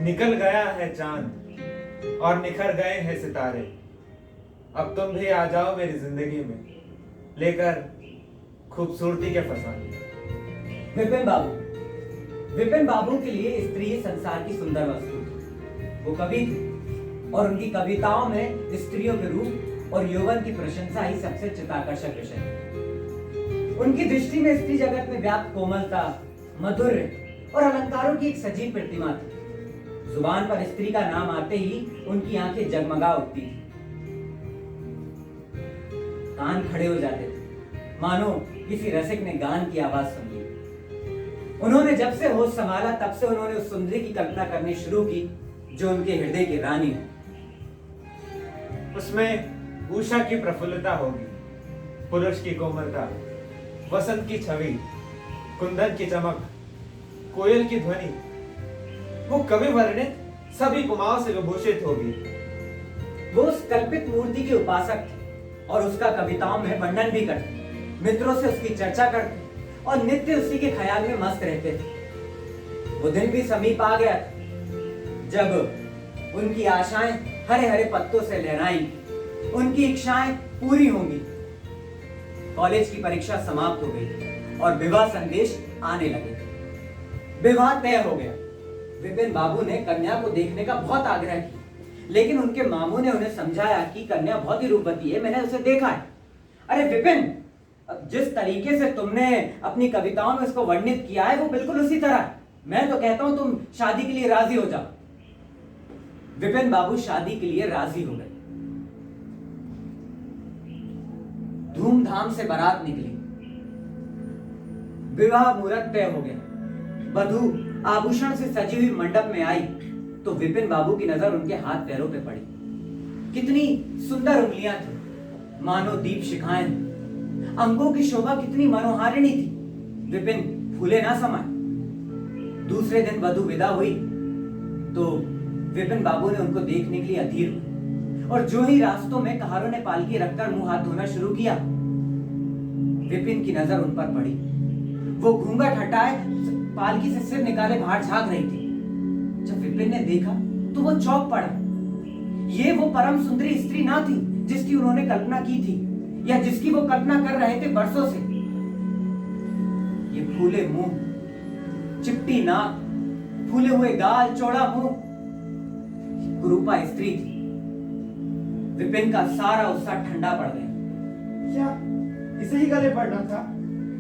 निकल गया है चांद और निखर गए हैं सितारे। अब तुम भी आ जाओ मेरी जिंदगी में, लेकर खूबसूरती के फसाने। विपिन बाबू के लिए स्त्री संसार की सुंदर वस्तु थी। वो कवि थे और उनकी कविताओं में स्त्रियों के रूप और यौवन की प्रशंसा ही सबसे चित्ताकर्षक विषय है। उनकी दृष्टि में स्त्री जगत में व्याप्त कोमलता, माधुर्य और अलंकारों की एक सजीव प्रतिमा थी। जुबान पर स्त्री का नाम आते ही उनकी आंखें जगमगा उठती थी, कान खड़े हो जाते थे, मानो किसी रसिक ने गान की आवाज सुन ली। उन्होंने जब से होश संभाला तब से उन्होंने उस सुंदरी की कल्पना करनी शुरू की जो उनके हृदय की रानी हो। उसमें उषा की प्रफुल्लता होगी, पुरुष की कोमलता, वसंत की छवि, कुंदन की चमक, कोयल की ध्वनि। वो कवि वर्णित सभी कुमाओं से विभूषित होगी। वो उस कल्पित मूर्ति के उपासक थे और उसका कविताओं में वर्णन भी करते, मित्रों से उसकी चर्चा करते और नित्य उसी के ख्याल में मस्त रहते थे। वो दिन भी समीप आ गया था जब उनकी आशाएं हरे हरे पत्तों से लहराएंगी, उनकी इच्छाएं पूरी होंगी। कॉलेज की परीक्षा समाप्त हो गई और विवाह संदेश आने लगे। विवाह तय हो गया। विपिन बाबू ने कन्या को देखने का बहुत आग्रह किया, लेकिन उनके मामू ने उन्हें समझाया कि कन्या बहुत ही रूपवती है, मैंने उसे देखा है। अरे विपिन, जिस तरीके से तुमने अपनी kavitaओं में उसको वर्णित किया है वो बिल्कुल उसी तरह है। मैं तो कहता हूं तुम शादी के लिए राजी हो जाओ। विपिन बाबू शादी के लिए राजी हो गए। धूमधाम से बारात निकली, विवाह मुहूर्त तय हो गया। वधू आभूषण से सजी हुई मंडप में आई तो विपिन बाबू की नजर उनके हाथ पैरों पे पड़ी। कितनी सुंदर उंगलियां थी, मानो दीप शिखाएं। अंगों की शोभा कितनी मनोहारिणी थी, विपिन फूले ना समाये। दूसरे दिन वधू विदा हुई तो विपिन बाबू ने उनको देखने के लिए अधीर हुए और जो ही रास्तों में कहारों ने पालकी रखकर मुंह हाथ धोना शुरू किया, विपिन की नजर उन पर पड़ी। वो घूंघट हटाए पालकी से सिर निकाले बाहर झांक रही थी। जब विपिन ने देखा तो वो चौंक पड़ा। ये वो परम सुंदरी स्त्री ना थी जिसकी उन्होंने कल्पना की थी या जिसकी वो कल्पना कर रहे थे बरसों से। ये फूले मुंह, चिपटी नाक, फूले हुए गाल, चौड़ा मुंह, कुरूपा स्त्री थी। विपिन का सारा उत्साह ठंडा पड़ गया। क्या इसे ही गले पड़ना था?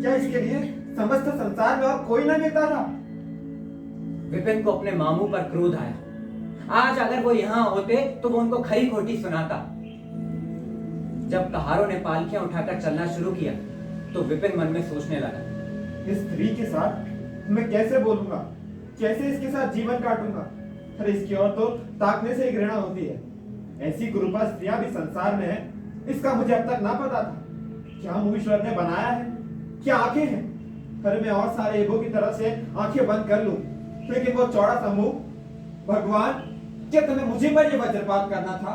क्या इसके लिए समस्त संसार में और कोई ना मिलता था? विपिन को अपने मामू पर क्रोध आया। आज अगर वो यहाँ होते तो वो उनको खरी खोटी सुनाता। जब कहारों ने पालकियां उठाकर चलना शुरू किया तो विपिन मन में सोचने लगा, इस स्त्री के साथ मैं कैसे बोलूंगा, कैसे इसके साथ जीवन काटूंगा? अरे इसकी और तो ताकने से ही घृणा होती है। ऐसी कुरूपा स्त्रियां भी संसार में है, इसका मुझे अब तक ना पता था। क्या मुझ ईश्वर ने बनाया है? क्या आंखें हैं? अरे मैं और सारे एगो की तरफ से आंखें बंद कर लूं, लेकिन वो चौड़ा सा मुंह, भगवान, क्या तुम्हें मुझे पर ये वज्रपात करना था?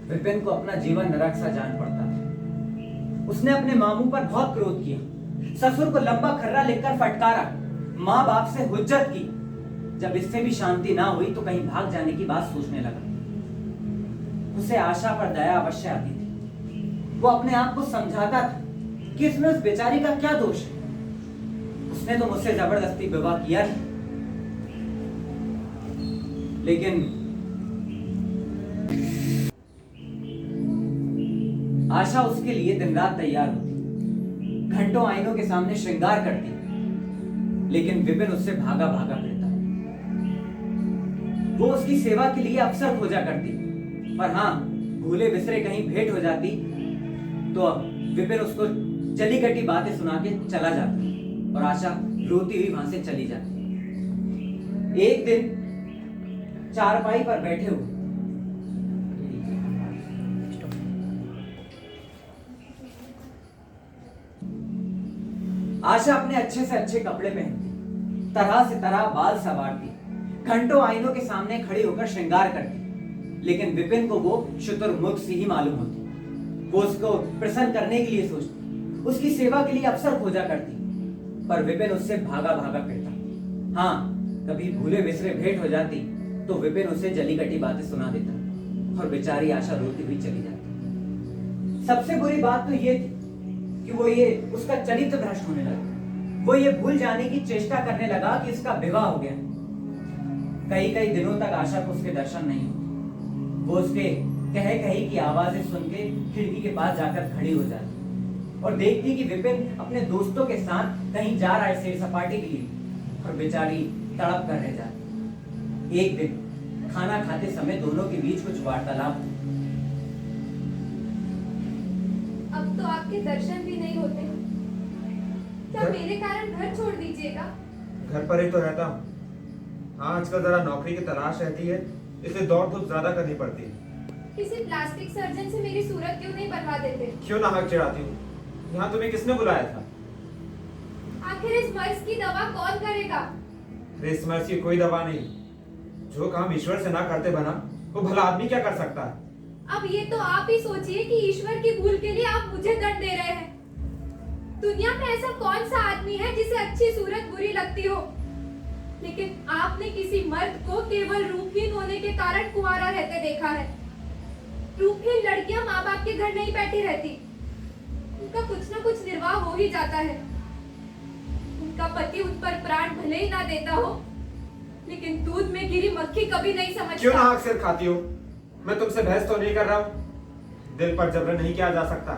विपिन को अपना जीवन नरक सा जान पड़ता था। उसने अपने मामू पर बहुत क्रोध किया, ससुर को लंबा खर्रा लिखकर फटकारा, माँ बाप से हुज्जत की। जब इससे भी शांति ना हुई तो कहीं भाग जाने की बात सोचने लगा। उसे आशा पर दया अवश्य आती थी। वो अपने आप को समझाता था कि इसमें उस बेचारी का क्या दोष है। उसने तो मुझसे जबरदस्ती विवाह किया है। लेकिन आशा उसके लिए दिन रात तैयार होती, घंटों आईनों के सामने श्रृंगार करती, लेकिन विपिन उससे भागा भागा फिरता। वो उसकी सेवा के लिए अवसर खोजा करती, पर हाँ, भूले बिसरे कहीं भेंट हो जाती तो विपिन उसको जली कटी बातें सुना के चला जाता और आशा रोती हुई वहां से चली जाती। एक दिन चारपाई पर बैठे हुए आशा अपने अच्छे से अच्छे कपड़े पहनती, तरह से तरह बाल संवारती, घंटों आईनों के सामने खड़ी होकर श्रृंगार करती, लेकिन विपिन को वो शुतुरमुर्ग सी ही मालूम होती। वो उसको प्रसन्न करने के लिए सोचती, उसकी सेवा के लिए अवसर खोजा करती, पर विपिन उससे भागा भागा फिरता। हाँ, कभी भूले बिसरे भेंट हो जाती तो विपिन उसे जली कटी बातें सुना देता और बेचारी आशा रोती हुई चली जाती। सबसे बुरी बात तो ये थी कि वो ये उसका चरित्र भ्रष्ट होने लगा। वो ये भूल जाने की चेष्टा करने लगा कि इसका विवाह हो गया। कई कई दिनों तक आशा को उसके दर्शन नहीं हुए। वो उसके कह कही की आवाजें सुन के खिड़की के पास जाकर खड़ी हो जाती और देखती कि विपिन अपने दोस्तों के साथ कहीं जा रहा है सैर सपाटे के लिए, और बेचारी तड़प कर रह जाती। एक दिन खाना खाते समय दोनों के बीच कुछ वार्तालाप। अब तो आपके दर्शन भी नहीं होते। क्या घर- मेरे कारण घर छोड़ दीजिएगा? घर पर ही तो रहता हूँ। हाँ, आजकल जरा नौकरी की तलाश रहती है, इसलिए दौड़ धूप ज्यादा करनी पड़ती है। किसी प्लास्टिक सर्जन से मेरी सूरत क्यों नहीं बनवा देते? क्यों नाहक चिढ़ाती हूँ? यहाँ तुम्हें किसने बुलाया था? आखिर इस मर्ज की दवा कौन करेगा? क्रिसमस की कोई दवा नहीं। जो काम ईश्वर से ना करते बना, वो भला आदमी क्या कर सकता है? अब ये तो आप ही सोचिए कि ईश्वर की भूल के लिए आप मुझे दंड दे रहे हैं। दुनिया में ऐसा कौन सा आदमी है जिसे अच्छी सूरत बुरी लगती हो? लेकिन आपने किसी मर्द को केवल रूपहीन होने के कारण कुंवारा रहते देखा है। रूपहीन लड़कियां माँ बाप के घर नहीं बैठी रहती, उनका कुछ ना कुछ निर्वाह हो ही जाता है। उनका पति उन पर प्राण भले ही ना देता हो, लेकिन दूध में गिरी मक्खी कभी नहीं क्यों समझता। नाहक सिर खाती हो? मैं तुमसे बहस तो नहीं कर रहा हूँ। दिल पर जबर नहीं किया जा सकता,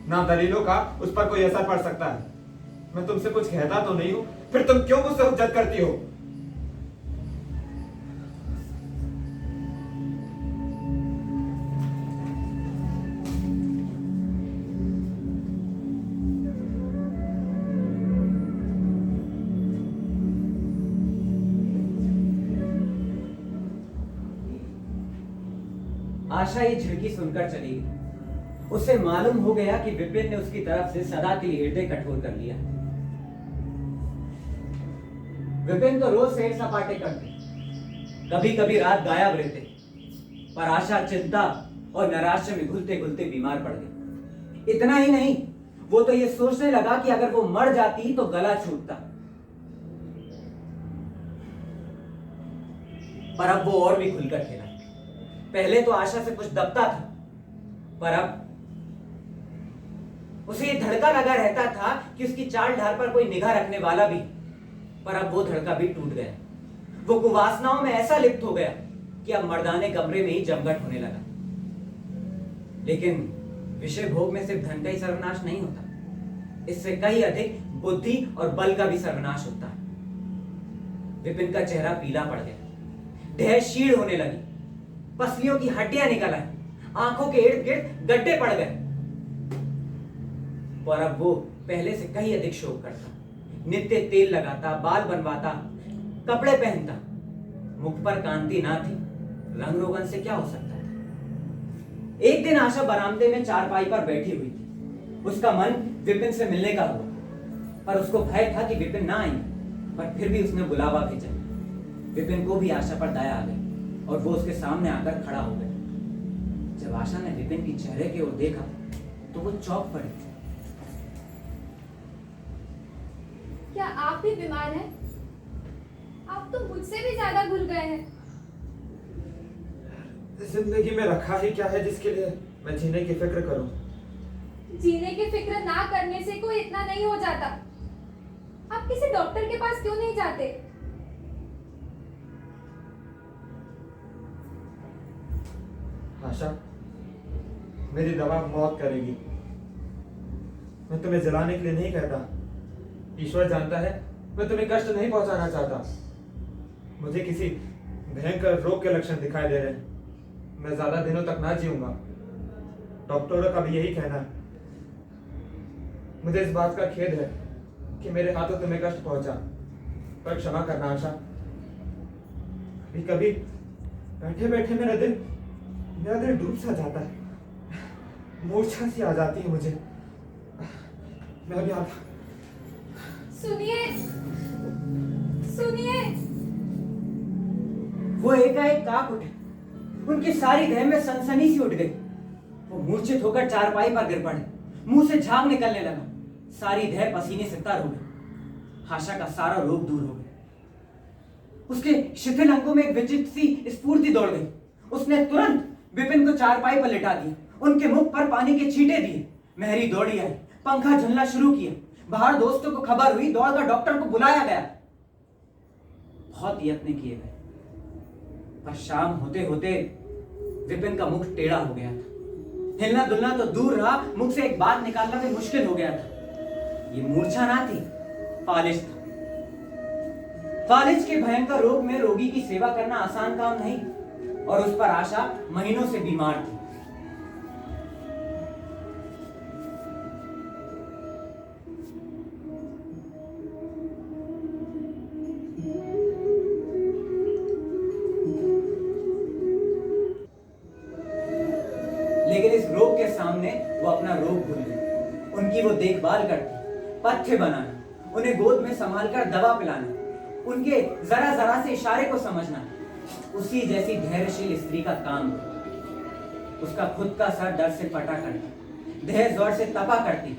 ना दलीलों का उस पर कोई असर पड़ सकता है। मैं तुमसे कुछ कहता तो नहीं हूँ, फिर तुम क्यों मुझसे हुज्जत करती हो? आशा ये झिड़की सुनकर चली गई। उसे मालूम हो गया कि विपिन ने उसकी तरफ से सदा के लिए हृदय कठोर कर लिया। विपिन तो रोज सैर सपाटे करते, कभी कभी रात गायब रहते, पर आशा चिंता और नैराश्य में घुलते घुलते बीमार पड़ गई। इतना ही नहीं, वो तो ये सोचने लगा कि अगर वो मर जाती तो गला छूटता। पर अब वो और भी खुलकर खेला। पहले तो आशा से कुछ दबता था, पर अब उसे ये धड़का लगा रहता था कि उसकी चाल ढाल पर कोई निगाह रखने वाला भी, पर अब वो धड़का भी टूट गया। वो कुवासनाओं में ऐसा लिप्त हो गया कि अब मर्दाने कमरे में ही जमघट होने लगा। लेकिन विषय भोग में सिर्फ धन का ही सर्वनाश नहीं होता, इससे कहीं अधिक बुद्धि और बल का भी सर्वनाश होता है। विपिन का चेहरा पीला पड़ गया, देह क्षीण होने लगी, पसलियों की हड्डियां निकल आई, आंखों के इर्द गिर्द गड्ढे पड़ गए। पर अब वो पहले से कहीं अधिक शोक करता, नित्य तेल लगाता, बाल बनवाता, कपड़े पहनता। मुख पर कांति ना थी, रंग रोगन से क्या हो सकता था। एक दिन आशा बरामदे में चारपाई पर बैठी हुई थी। उसका मन विपिन से मिलने का हुआ, पर उसको भय था कि विपिन ना आएंगे, पर फिर भी उसने बुलावा भेजा। विपिन को भी आशा पर दया आ गई और वो उसके सामने आकर खड़ा हो गया। जब आशा ने विपिन की चेहरे की ओर देखा तो वो चौंक पड़ी। क्या आप भी बीमार हैं? आप तो मुझसे भी ज्यादा भूल गए हैं। जिंदगी में रखा ही क्या है जिसके लिए मैं जीने की फिक्र करूं? जीने की फिक्र ना करने से कोई इतना नहीं हो जाता। आप किसी डॉक्टर के पास क्यों नहीं जाते? आशा, मेरी दवा मौत करेगी। मैं तुम्हें जलाने के लिए नहीं कहता। ईश्वर जानता है मैं तुम्हें कष्ट नहीं पहुंचाना चाहता। मुझे किसी भयंकर रोग के लक्षण दिखाई दे रहे हैं। मैं ज्यादा दिनों तक ना जीऊंगा। डॉक्टरों का भी यही कहना है। मुझे इस बात का खेद है कि मेरे हाथों तुम्हें कष्ट पहुंचा, पर क्षमा करना आशा। कभी कभी बैठे बैठे मेरा दिल डूब सा जाता है, मूर्छा सी आ जाती है मुझे। मैं अभी सुनिए, सुनिए। वो एकाएक कांप उठे। उनकी सारी देह में सनसनी सी उठ गई। वो मूर्छित होकर चारपाई पर गिर पड़े। मुंह से झाग निकलने लगा। सारी देह पसीने से तर हो गई। आशा का सारा रोग दूर हो गया। उसके शिथिल अंगों में एक विचित्र सी स्फूर्ति दौड़ गई। उसने तुरंत विपिन को चारपाई पर लिटा दिया। उनके मुख पर पानी के छींटे दिए। मेहरी दौड़ी आई, पंखा झलना शुरू किया। बाहर दोस्तों को खबर हुई, दौड़कर डॉक्टर को बुलाया गया। बहुत यत्न किए गए, पर शाम होते होते विपिन का मुख टेढ़ा हो गया था। हिलना डुलना तो दूर रहा, मुख से एक बात निकालना भी मुश्किल हो गया था। ये मूर्छा ना थी, फालिज था। फालिज के भयंकर रोग में रोगी की सेवा करना आसान काम नहीं, और उस पर आशा महीनों से बीमार थी। लेकिन इस रोग के सामने वो अपना रोग भूल गई। उनकी वो देखभाल करती, पथ्य बनाना, उन्हें गोद में संभालकर दवा पिलाना, उनके जरा जरा से इशारे को समझना उसी जैसी धैर्यशील स्त्री का काम था। उसका खुद का सर डर से फटा करता, देह जोर से तपा करती,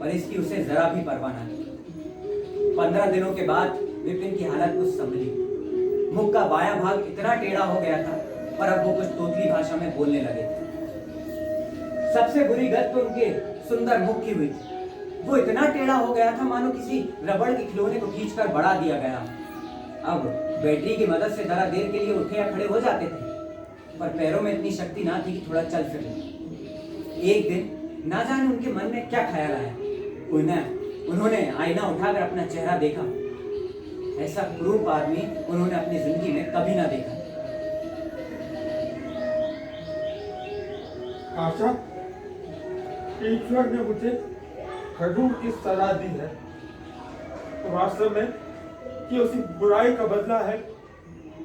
पर इसकी उसे जरा भी परवाह न थी। 15 दिनों के बाद विपिन की हालत कुछ संभली। मुख का बायां भाग इतना टेढ़ा हो गया था, पर अब वो कुछ तोतली भाषा में बोलने लगे थे। सबसे बुरी गत तो उनके सुंदर मुख की हुई थी। वो इतना टेढ़ा हो गया था मानो किसी रबड़ के खिलौने को खींचकर बढ़ा दिया गया। अब बैटरी की मदद से जरा देर के लिए उठे या खड़े हो जाते थे, पर पैरों में इतनी शक्ति ना थी कि थोड़ा चल सके। एक दिन ना जाने उनके मन में क्या ख्याल आया, उन्होंने आईना उठाकर अपना चेहरा देखा। ऐसा क्रूर आदमी उन्होंने अपनी जिंदगी में कभी ना देखा। आशा, ईश्वर ने मुझे खडूर की सलाह दी है, तो वास्तव में ये उसी बुराई का बदला है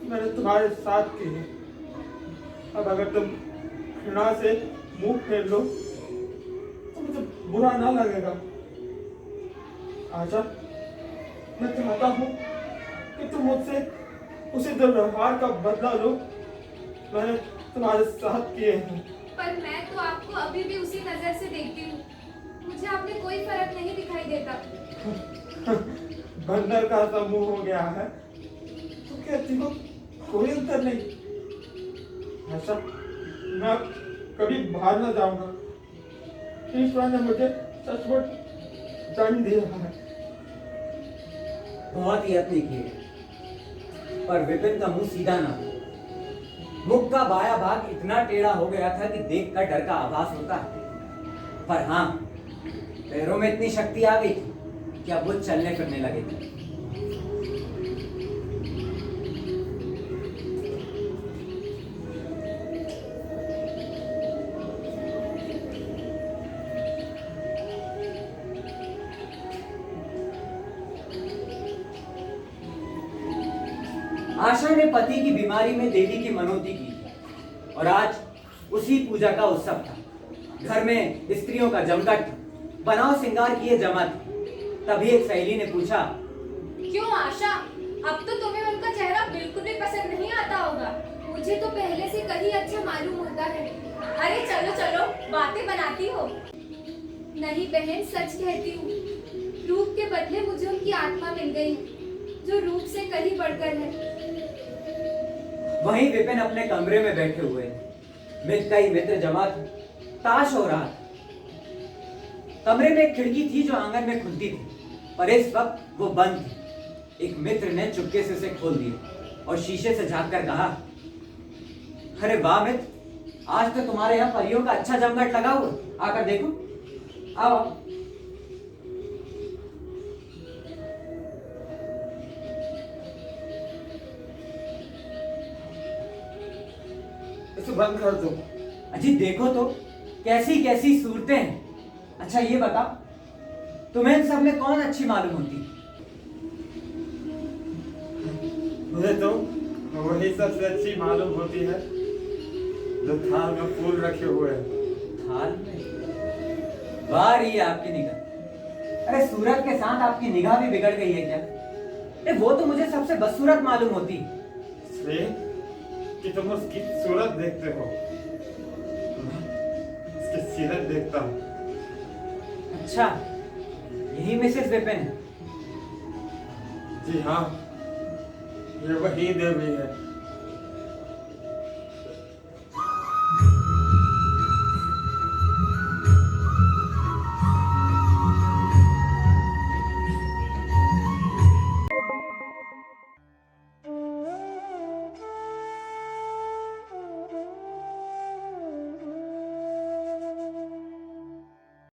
मैंने तुम्हारे साथ की है। अब अगर तुम घृणा से मुंह फेर लो तो मुझे बुरा ना लगेगा। आशा, मैं चाहता हूँ कि तुम मुझसे उसी दुर्व्यवहार का बदला लो मैंने तुम्हारे साथ किए हैं। पर मैं तो आपको अभी भी उसी नजर से देखती हूँ। मुझे आप में कोई फर्क नहीं दिखाई देता। बंदर का समूह हो गया है तो कहती हो कोई अंतर नहीं। आशा, मैं कभी बाहर न जाऊंगा। ईश्वर ने मुझे सचमुच दंड दिया है। बहुत यत्न किए, पर विपिन का मुंह सीधा ना था। मुख का बायां भाग इतना टेढ़ा हो गया था कि देखकर डर का आभास होता है। पर हाँ, पैरों में इतनी शक्ति आ गई थी कि अब वो चलने फिरने लगे थे। आशा ने पति की बीमारी में देवी की मनौती की और आज उसी पूजा का उत्सव था। घर में स्त्रियों का जमघट था, बनाव श्रृंगार किए जमा थे। तभी एक सहेली ने पूछा, क्यों आशा, अब तो तुम्हें उनका चेहरा बिल्कुल भी पसंद नहीं आता होगा। मुझे तो पहले से कहीं अच्छा मालूम होता है। अरे चलो चलो, बातें बनाती हो। नहीं बहन, सच कहती हूँ, रूप के बदले मुझे उनकी आत्मा मिल गई, जो रूप से कहीं बढ़कर है। वहीं विपिन अपने कमरे में बैठे हुए, मित्र ही मित्र जमा थे, ताश हो रहा था। कमरे में एक खिड़की थी जो आंगन में खुलती थी, पर इस वक्त वो बंद थी। एक मित्र ने चुपके से उसे खोल दिया और शीशे से झांककर कहा, अरे वाह मित्र, आज तो तुम्हारे यहाँ परियों का अच्छा जमघट लगा हुआ, आकर देखो। आओ। इसे बंद कर दो। अजी देखो तो कैसी कैसी सूरतें हैं। अच्छा ये बताओ, तुम्हें इन सब में कौन अच्छी मालूम होती? मुझे तो वही सबसे अच्छी मालूम होती है जो थाल में फूल रखे हुए हैं। थाल में? वाह रही है आपकी निगाह। अरे सूरत के साथ आपकी निगाह भी बिगड़ गई है क्या? अरे वो तो मुझे सबसे बदसूरत मालूम होती। इसलिए कि तुम उसकी सूरत देखते हो, मैं उसकी सीरत देखता हूँ। अच्छा, यही मिसेस विपिन है। जी हाँ, ये वही देवी है